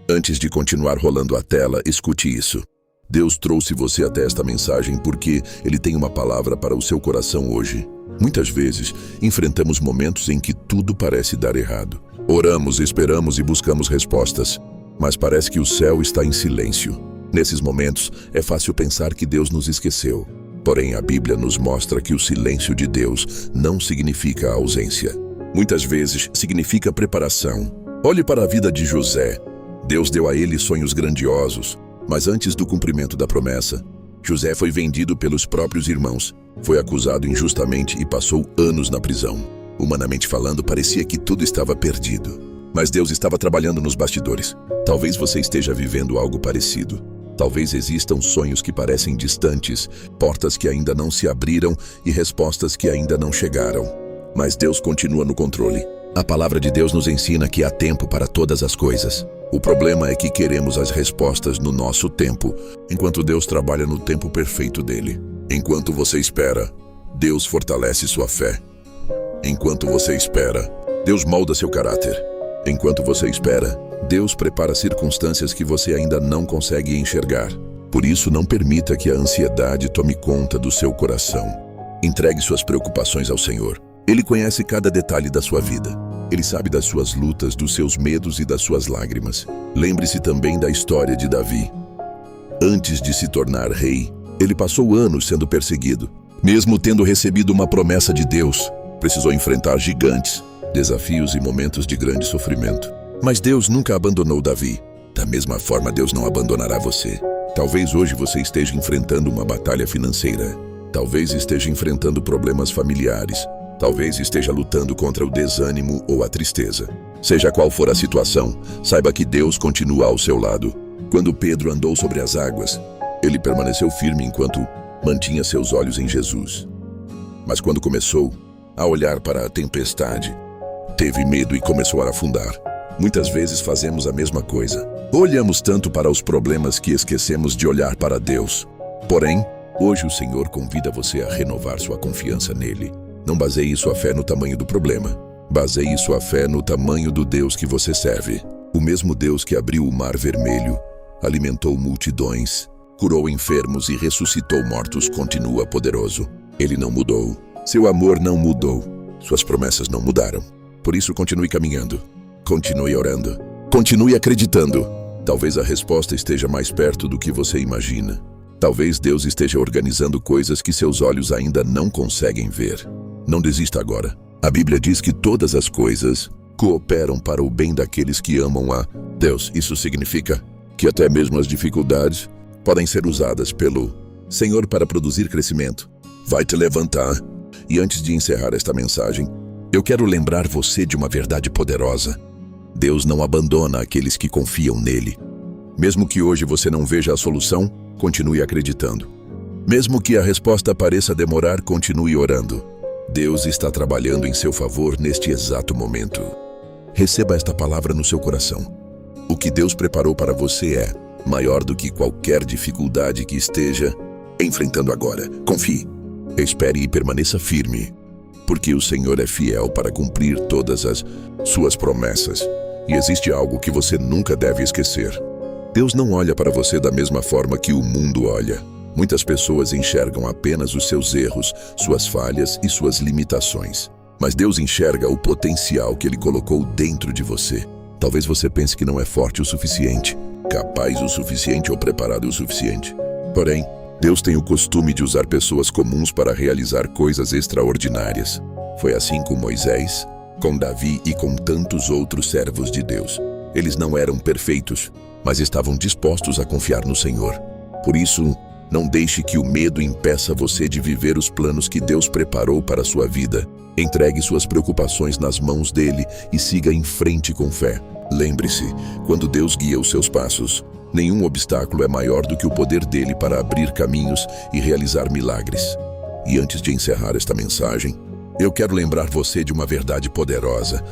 Antes de continuar rolando a tela, escute isso. Deus trouxe você até esta mensagem porque Ele tem uma palavra para o seu coração hoje. Muitas vezes, enfrentamos momentos em que tudo parece dar errado. Oramos, esperamos e buscamos respostas, mas parece que o céu está em silêncio. Nesses momentos, é fácil pensar que Deus nos esqueceu. Porém, a Bíblia nos mostra que o silêncio de Deus não significa ausência. Muitas vezes, significa preparação. Olhe para a vida de José. Deus deu a ele sonhos grandiosos, mas antes do cumprimento da promessa, José foi vendido pelos próprios irmãos, foi acusado injustamente e passou anos na prisão. Humanamente falando, parecia que tudo estava perdido. Mas Deus estava trabalhando nos bastidores. Talvez você esteja vivendo algo parecido. Talvez existam sonhos que parecem distantes, portas que ainda não se abriram e respostas que ainda não chegaram. Mas Deus continua no controle. A palavra de Deus nos ensina que há tempo para todas as coisas. O problema é que queremos as respostas no nosso tempo, enquanto Deus trabalha no tempo perfeito dele. Enquanto você espera, Deus fortalece sua fé. Enquanto você espera, Deus molda seu caráter. Enquanto você espera, Deus prepara circunstâncias que você ainda não consegue enxergar. Por isso, não permita que a ansiedade tome conta do seu coração. Entregue suas preocupações ao Senhor. Ele conhece cada detalhe da sua vida. Ele sabe das suas lutas, dos seus medos e das suas lágrimas. Lembre-se também da história de Davi. Antes de se tornar rei, ele passou anos sendo perseguido. Mesmo tendo recebido uma promessa de Deus, precisou enfrentar gigantes, desafios e momentos de grande sofrimento. Mas Deus nunca abandonou Davi. Da mesma forma, Deus não abandonará você. Talvez hoje você esteja enfrentando uma batalha financeira. Talvez esteja enfrentando problemas familiares. Talvez esteja lutando contra o desânimo ou a tristeza. Seja qual for a situação, saiba que Deus continua ao seu lado. Quando Pedro andou sobre as águas, ele permaneceu firme enquanto mantinha seus olhos em Jesus. Mas quando começou a olhar para a tempestade, teve medo e começou a afundar. Muitas vezes fazemos a mesma coisa. Olhamos tanto para os problemas que esquecemos de olhar para Deus. Porém, hoje o Senhor convida você a renovar sua confiança nele. Não baseie sua fé no tamanho do problema. Baseie sua fé no tamanho do Deus que você serve. O mesmo Deus que abriu o Mar Vermelho, alimentou multidões, curou enfermos e ressuscitou mortos continua poderoso. Ele não mudou. Seu amor não mudou. Suas promessas não mudaram. Por isso, continue caminhando. Continue orando. Continue acreditando. Talvez a resposta esteja mais perto do que você imagina. Talvez Deus esteja organizando coisas que seus olhos ainda não conseguem ver. Não desista agora. A Bíblia diz que todas as coisas cooperam para o bem daqueles que amam a Deus. Isso significa que até mesmo as dificuldades podem ser usadas pelo Senhor para produzir crescimento. Vai te levantar. E antes de encerrar esta mensagem, eu quero lembrar você de uma verdade poderosa. Deus não abandona aqueles que confiam nele. Mesmo que hoje você não veja a solução, continue acreditando. Mesmo que a resposta pareça demorar, continue orando. Deus está trabalhando em seu favor neste exato momento. Receba esta palavra no seu coração. O que Deus preparou para você é maior do que qualquer dificuldade que esteja enfrentando agora. Confie, espere e permaneça firme, porque o Senhor é fiel para cumprir todas as suas promessas. E existe algo que você nunca deve esquecer. Deus não olha para você da mesma forma que o mundo olha. Muitas pessoas enxergam apenas os seus erros, suas falhas e suas limitações. Mas Deus enxerga o potencial que Ele colocou dentro de você. Talvez você pense que não é forte o suficiente, capaz o suficiente ou preparado o suficiente. Porém, Deus tem o costume de usar pessoas comuns para realizar coisas extraordinárias. Foi assim com Moisés, com Davi e com tantos outros servos de Deus. Eles não eram perfeitos, mas estavam dispostos a confiar no Senhor. Por isso, não deixe que o medo impeça você de viver os planos que Deus preparou para a sua vida. Entregue suas preocupações nas mãos dele e siga em frente com fé. Lembre-se, quando Deus guia os seus passos, nenhum obstáculo é maior do que o poder dele para abrir caminhos e realizar milagres. E antes de encerrar esta mensagem, eu quero lembrar você de uma verdade poderosa.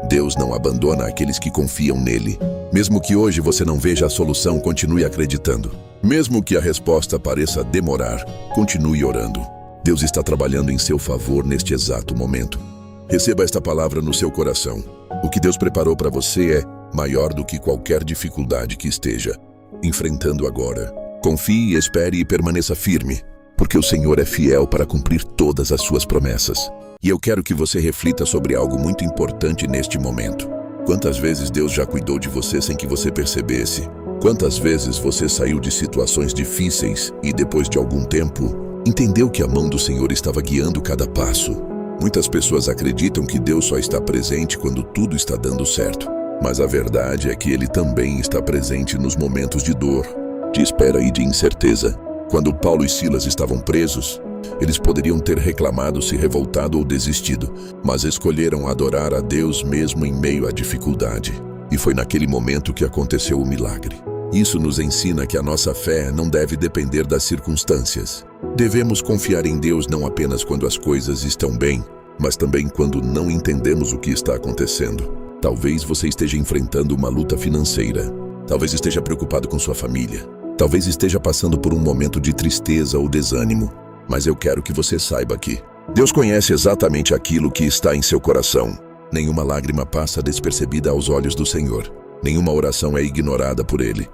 Deus não abandona aqueles que confiam nele. Mesmo que hoje você não veja a solução, continue acreditando. Mesmo que a resposta pareça demorar, continue orando. Deus está trabalhando em seu favor neste exato momento. Receba esta palavra no seu coração. O que Deus preparou para você é maior do que qualquer dificuldade que esteja enfrentando agora. Confie, espere e permaneça firme, porque o Senhor é fiel para cumprir todas as suas promessas. E eu quero que você reflita sobre algo muito importante neste momento. Quantas vezes Deus já cuidou de você sem que você percebesse? Quantas vezes você saiu de situações difíceis e, depois de algum tempo, entendeu que a mão do Senhor estava guiando cada passo? Muitas pessoas acreditam que Deus só está presente quando tudo está dando certo. Mas a verdade é que Ele também está presente nos momentos de dor, de espera e de incerteza. Quando Paulo e Silas estavam presos, eles poderiam ter reclamado, se revoltado ou desistido, mas escolheram adorar a Deus mesmo em meio à dificuldade. E foi naquele momento que aconteceu o milagre. Isso nos ensina que a nossa fé não deve depender das circunstâncias. Devemos confiar em Deus não apenas quando as coisas estão bem, mas também quando não entendemos o que está acontecendo. Talvez você esteja enfrentando uma luta financeira. Talvez esteja preocupado com sua família. Talvez esteja passando por um momento de tristeza ou desânimo. Mas eu quero que você saiba que Deus conhece exatamente aquilo que está em seu coração. Nenhuma lágrima passa despercebida aos olhos do Senhor. Nenhuma oração é ignorada por Ele.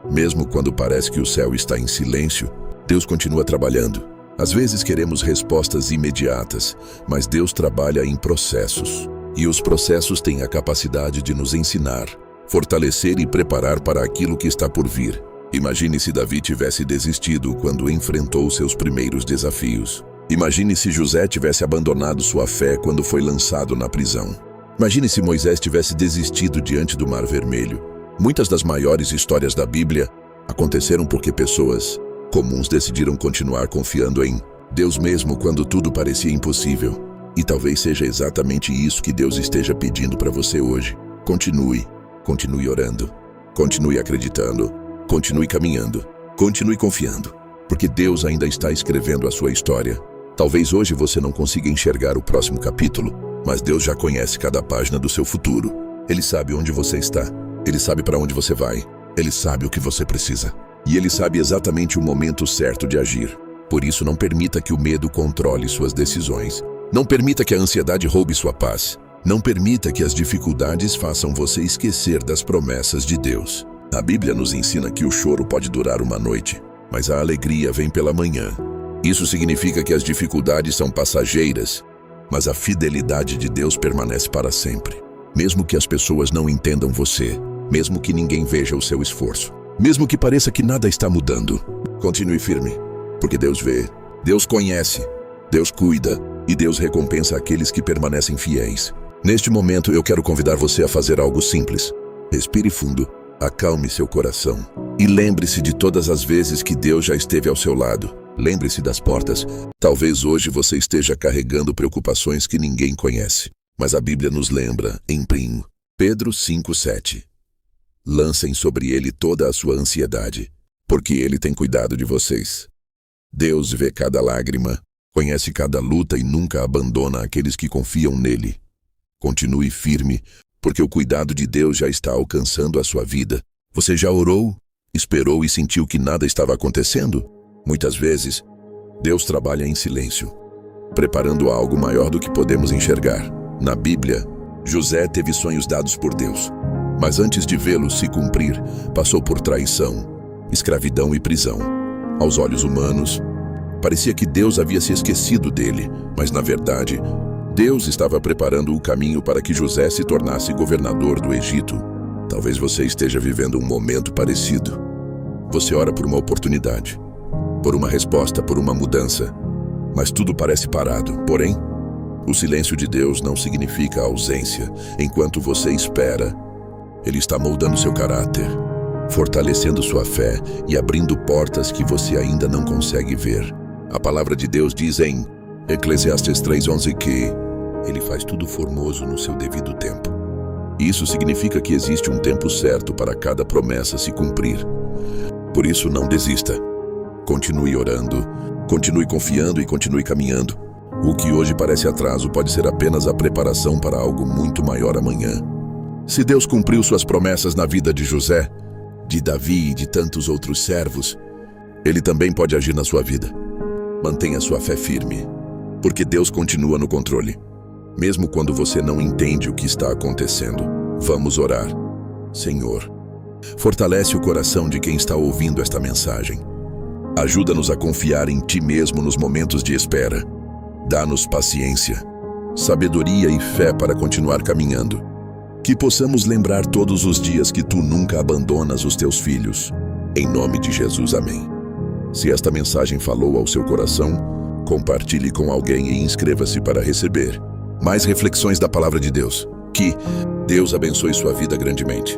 Mesmo quando parece que o céu está em silêncio, Deus continua trabalhando. Às vezes queremos respostas imediatas, mas Deus trabalha em processos. E os processos têm a capacidade de nos ensinar, fortalecer e preparar para aquilo que está por vir. Imagine se Davi tivesse desistido quando enfrentou seus primeiros desafios. Imagine se José tivesse abandonado sua fé quando foi lançado na prisão. Imagine se Moisés tivesse desistido diante do Mar Vermelho. Muitas das maiores histórias da Bíblia aconteceram porque pessoas comuns decidiram continuar confiando em Deus mesmo quando tudo parecia impossível. E talvez seja exatamente isso que Deus esteja pedindo para você hoje. Continue orando, continue acreditando, continue caminhando, continue confiando, porque Deus ainda está escrevendo a sua história. Talvez hoje você não consiga enxergar o próximo capítulo, mas Deus já conhece cada página do seu futuro. Ele sabe onde você está, Ele sabe para onde você vai, Ele sabe o que você precisa. E Ele sabe exatamente o momento certo de agir. Por isso, não permita que o medo controle suas decisões. Não permita que a ansiedade roube sua paz. Não permita que as dificuldades façam você esquecer das promessas de Deus. A Bíblia nos ensina que o choro pode durar uma noite, mas a alegria vem pela manhã. Isso significa que as dificuldades são passageiras, mas a fidelidade de Deus permanece para sempre. Mesmo que as pessoas não entendam você, mesmo que ninguém veja o seu esforço, mesmo que pareça que nada está mudando, continue firme, porque Deus vê, Deus conhece, Deus cuida e Deus recompensa aqueles que permanecem fiéis. Neste momento, eu quero convidar você a fazer algo simples. Respire fundo, acalme seu coração e lembre-se de todas as vezes que Deus já esteve ao seu lado. Lembre-se das portas. Talvez hoje você esteja carregando preocupações que ninguém conhece, mas a Bíblia nos lembra, em Pedro 5:7. Lancem sobre ele toda a sua ansiedade, porque ele tem cuidado de vocês. Deus vê cada lágrima, conhece cada luta e nunca abandona aqueles que confiam nele. Continue firme, porque o cuidado de Deus já está alcançando a sua vida. Você já orou, esperou e sentiu que nada estava acontecendo? Muitas vezes, Deus trabalha em silêncio, preparando algo maior do que podemos enxergar. Na Bíblia, José teve sonhos dados por Deus, mas antes de vê-los se cumprir, passou por traição, escravidão e prisão. Aos olhos humanos, parecia que Deus havia se esquecido dele, mas na verdade, Deus estava preparando o caminho para que José se tornasse governador do Egito. Talvez você esteja vivendo um momento parecido. Você ora por uma oportunidade, por uma resposta, por uma mudança, mas tudo parece parado. Porém, o silêncio de Deus não significa ausência. Enquanto você espera, Ele está moldando seu caráter, fortalecendo sua fé e abrindo portas que você ainda não consegue ver. A palavra de Deus diz em Eclesiastes 3:11 que Ele faz tudo formoso no seu devido tempo. Isso significa que existe um tempo certo para cada promessa se cumprir. Por isso, não desista. Continue orando, continue confiando e continue caminhando. O que hoje parece atraso pode ser apenas a preparação para algo muito maior amanhã. Se Deus cumpriu suas promessas na vida de José, de Davi e de tantos outros servos, Ele também pode agir na sua vida. Mantenha sua fé firme, porque Deus continua no controle. Mesmo quando você não entende o que está acontecendo, vamos orar. Senhor, fortalece o coração de quem está ouvindo esta mensagem. Ajuda-nos a confiar em Ti mesmo nos momentos de espera. Dá-nos paciência, sabedoria e fé para continuar caminhando. Que possamos lembrar todos os dias que Tu nunca abandonas os Teus filhos. Em nome de Jesus, amém. Se esta mensagem falou ao seu coração, compartilhe com alguém e inscreva-se para receber mais reflexões da Palavra de Deus. Que Deus abençoe sua vida grandemente.